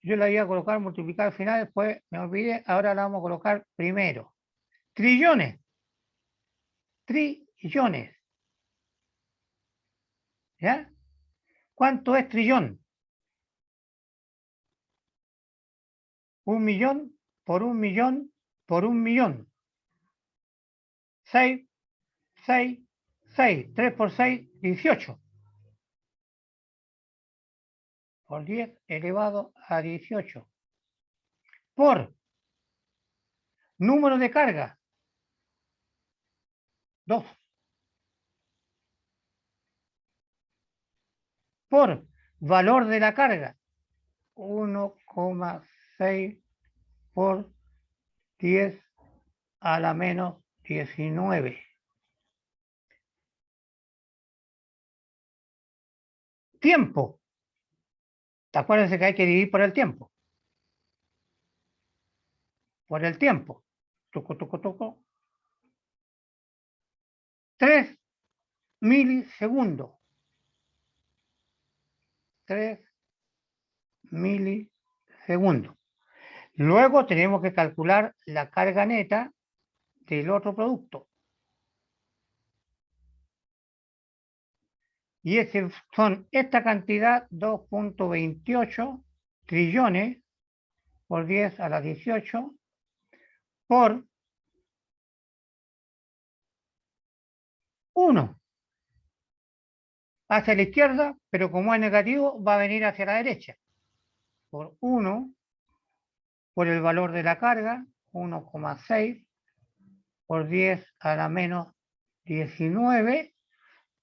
Yo la iba a colocar multiplicar al final, después me olvidé, ahora la vamos a colocar primero. Trillones. Trillones. ¿Ya? ¿Cuánto es trillón? 1.000.000 por 1.000.000 por 1.000.000. 6, 6, 6. 3 por 6, 18. Por 10 elevado a 18. Por número de carga, 2. Por valor de la carga, 1,6 por 10 a la menos 19. Tiempo. Acuérdense que hay que dividir por el tiempo. Por el tiempo. Toco, toco, toco. 3 milisegundos. 3 milisegundos. Luego tenemos que calcular la carga neta del otro producto. Y son esta cantidad, 2,28 trillones por 10 a la 18 por 1. Hacia la izquierda, pero como es negativo, va a venir hacia la derecha. Por 1, por el valor de la carga, 1,6 por 10 a la menos 19,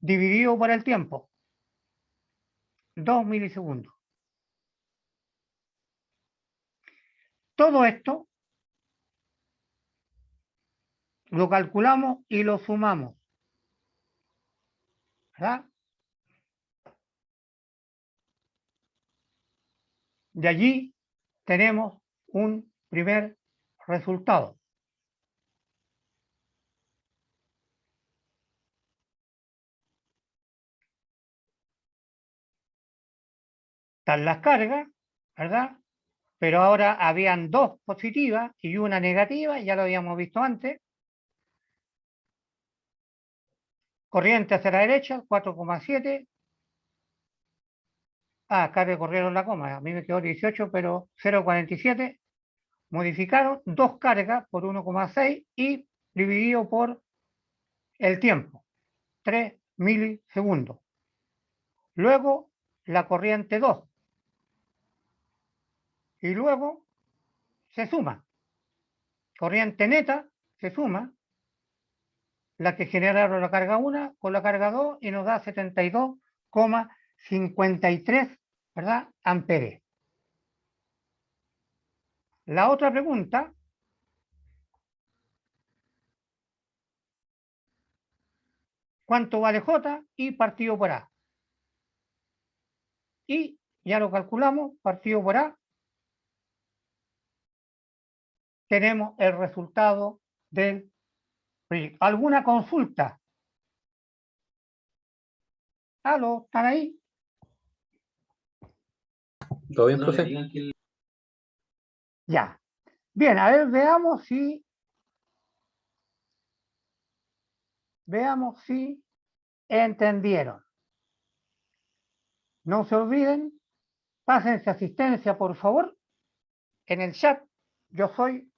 dividido por el tiempo. 2 milisegundos. Todo esto lo calculamos y lo sumamos, ¿verdad? De allí tenemos un primer resultado. Están las cargas, ¿verdad? Pero ahora habían dos positivas y una negativa, ya lo habíamos visto antes. Corriente hacia la derecha, 4,7. Acá recorrieron la coma, a mí me quedó 18, pero 0,47. Modificaron dos cargas por 1,6 y dividido por el tiempo, 3 milisegundos. Luego la corriente 2. Y luego se suma. Corriente neta se suma. La que generaron la carga 1 con la carga 2 y nos da 72,53, ¿verdad? Amperes. La otra pregunta, ¿cuánto vale J? Y partido por A. Y ya lo calculamos, partido por A, tenemos el resultado del proyecto. ¿Alguna consulta? ¿Aló? ¿Están ahí? ¿Todo bien, profe? Ya. Bien, a ver, veamos si entendieron. No se olviden, pásense asistencia, por favor, en el chat. Yo soy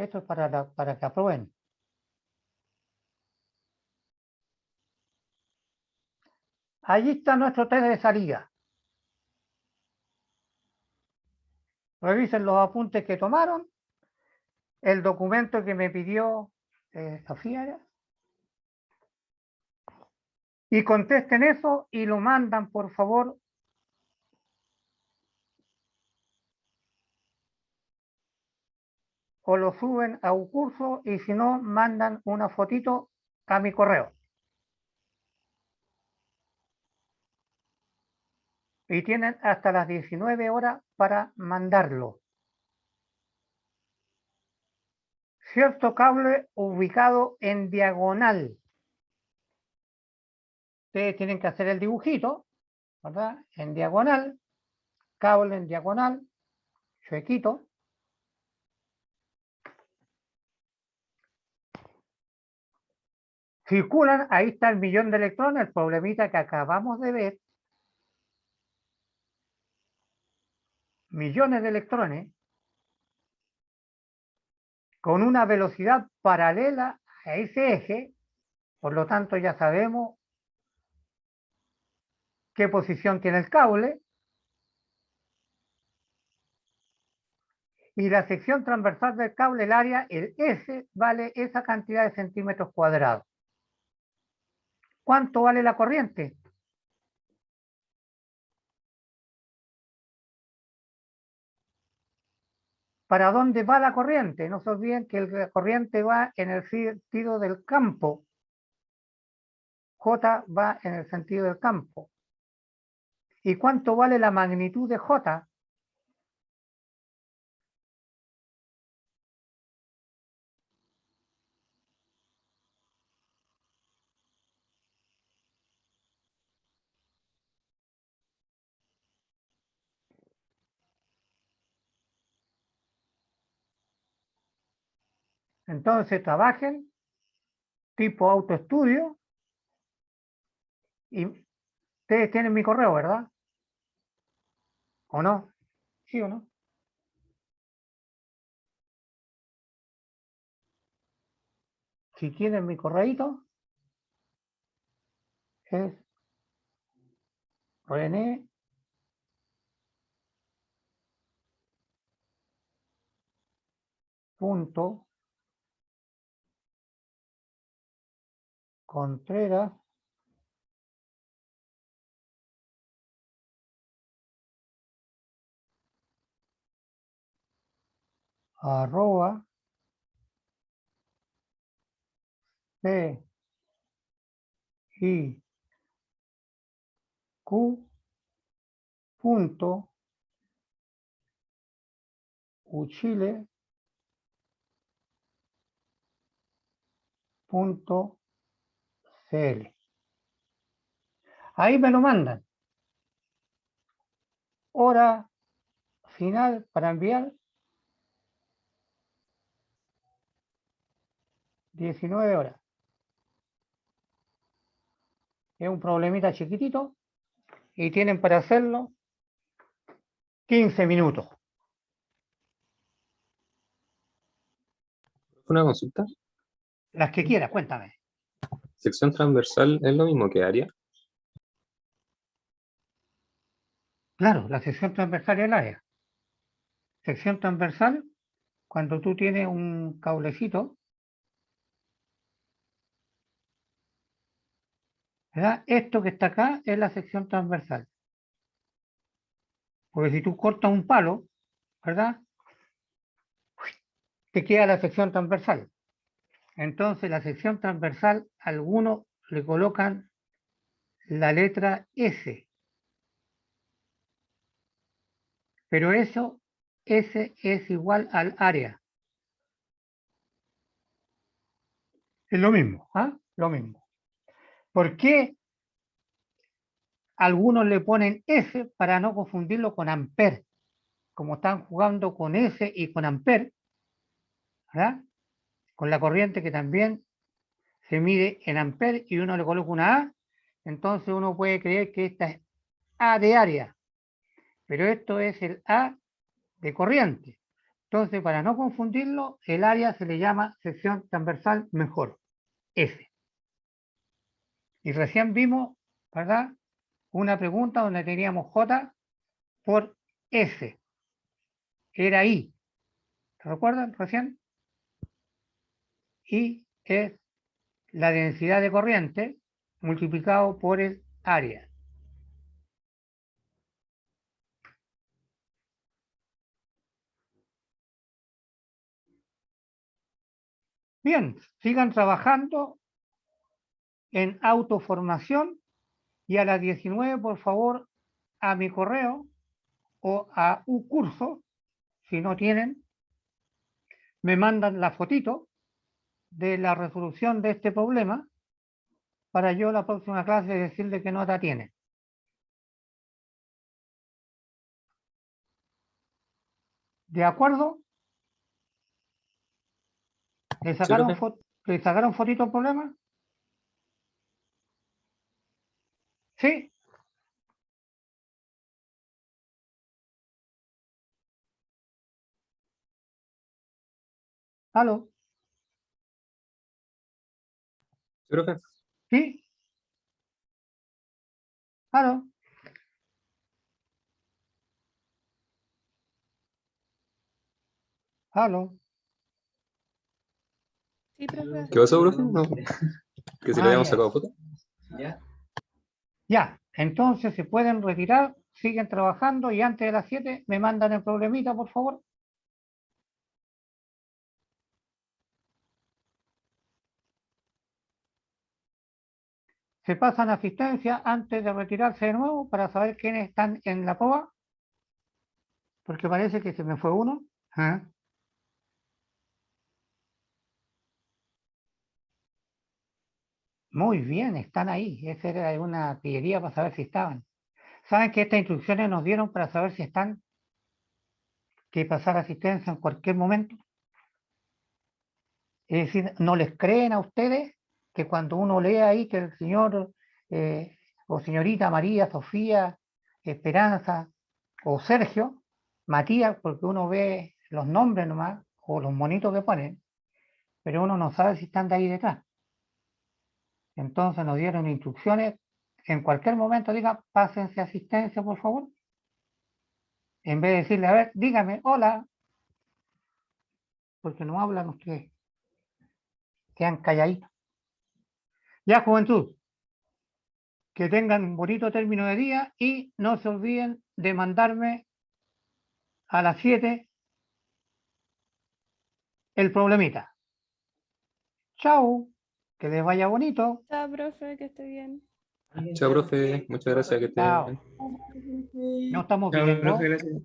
Esto es para que aprueben. Allí está nuestro test de salida. Revisen los apuntes que tomaron, el documento que me pidió Sofía, y contesten eso y lo mandan, por favor, o lo suben a un curso, y si no, mandan una fotito a mi correo. Y tienen hasta las 19 horas para mandarlo. Cierto cable ubicado en diagonal. Ustedes tienen que hacer el dibujito, ¿verdad? En diagonal, cable en diagonal, chuequito. Circulan, ahí está el millón de electrones, el problemita que acabamos de ver. Millones de electrones con una velocidad paralela a ese eje, por lo tanto ya sabemos qué posición tiene el cable, y la sección transversal del cable, el área, el S, vale esa cantidad de centímetros cuadrados. ¿Cuánto vale la corriente? ¿Para dónde va la corriente? No se olviden que la corriente va en el sentido del campo. J va en el sentido del campo. ¿Y cuánto vale la magnitud de J? Entonces trabajen tipo autoestudio, y ustedes tienen mi correo, ¿verdad? ¿O no? ¿Sí o no? Si tienen mi correíto, es René punto Contreras arroba c i q punto uchile punto cl. Ahí me lo mandan. Hora final para enviar 19 horas. Es un problemita chiquitito y tienen para hacerlo 15 minutos. Una consulta. Las que quieras, cuéntame. ¿Sección transversal es lo mismo que área? Claro, la sección transversal es el área. Sección transversal, cuando tú tienes un cablecito, ¿verdad? Esto que está acá es la sección transversal. Porque si tú cortas un palo, ¿verdad? Te queda la sección transversal. Entonces, la sección transversal, algunos le colocan la letra S. Pero eso, S es igual al área. Es lo mismo, ¿ah? Lo mismo. ¿Por qué algunos le ponen S para no confundirlo con amper? Como están jugando con S y con amper, ¿verdad? Con la corriente que también se mide en amper, y uno le coloca una A, entonces uno puede creer que esta es A de área, pero esto es el A de corriente. Entonces, para no confundirlo, el área se le llama sección transversal mejor, S. Y recién vimos, ¿verdad?, una pregunta donde teníamos J por S, que era I. ¿Se recuerdan recién? I es la densidad de corriente multiplicado por el área. Bien, sigan trabajando en autoformación y a las 19, por favor, a mi correo o a un curso, si no tienen, me mandan la fotito de la resolución de este problema para yo la próxima clase decirle qué nota tiene. ¿De acuerdo? ¿Le sacaron, ¿le sacaron fotito al problema? ¿Sí? ¿Aló? Sí, profe. ¿Sí? ¿Aló? ¿Aló? Sí, profe. ¿Qué pasó, profe? No. ¿Que si le habíamos Ya. sacado foto? Ya, entonces se pueden retirar, siguen trabajando y antes de las 7 me mandan el problemita, por favor. Se pasan asistencia antes de retirarse de nuevo para saber quiénes están en la prueba, porque parece que se me fue uno. ¿Ah? Muy bien, están ahí. Esa era una pillería para saber si estaban. ¿Saben que estas instrucciones nos dieron para saber si están? Que pasar asistencia en cualquier momento. Es decir, no les creen a ustedes que cuando uno lee ahí que el señor o señorita María, Sofía, Esperanza o Sergio, Matías, porque uno ve los nombres nomás o los monitos que ponen, pero uno no sabe si están de ahí detrás. Entonces nos dieron instrucciones, en cualquier momento diga, pásense asistencia, por favor. En vez de decirle, a ver, dígame, hola, porque no hablan ustedes, quedan calladitos. Ya, juventud, que tengan un bonito término de día y no se olviden de mandarme a las 7 el problemita. Chao, que les vaya bonito. Chao, profe, que esté bien. Chao, profe. Muchas gracias. Que esté Chao. bien. Nos estamos Chao, viendo. profe, gracias.